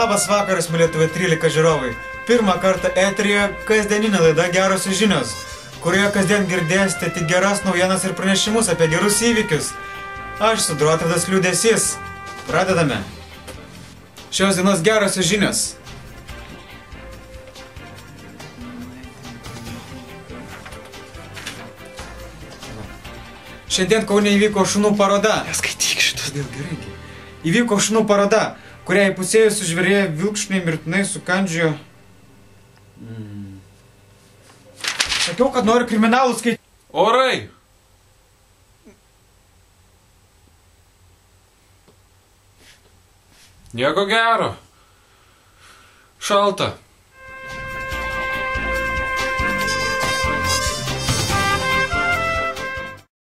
Labas vakaras, mėly TV13 žiūrovai. Pirmą kartą eteryje kasdieninė laida Gerosios žinios, kurioje kasdien girdėsite tik geras naujienas ir pranešimus apie gerus įvykius. Aš su Drotvydas Liūdesys. Pradedame. Šios dienos gerosios žinios. Šiandien Kaune įvyko šunų paroda. Neskaityk šitos dėl gerai. Įvyko šunų paroda, kurią įpusėjus sužvėrėję vilkšniai mirtinai sukandžiojo. Sakiau, kad noriu kriminalų skaityti. Orai! Nieko gero. Šalta.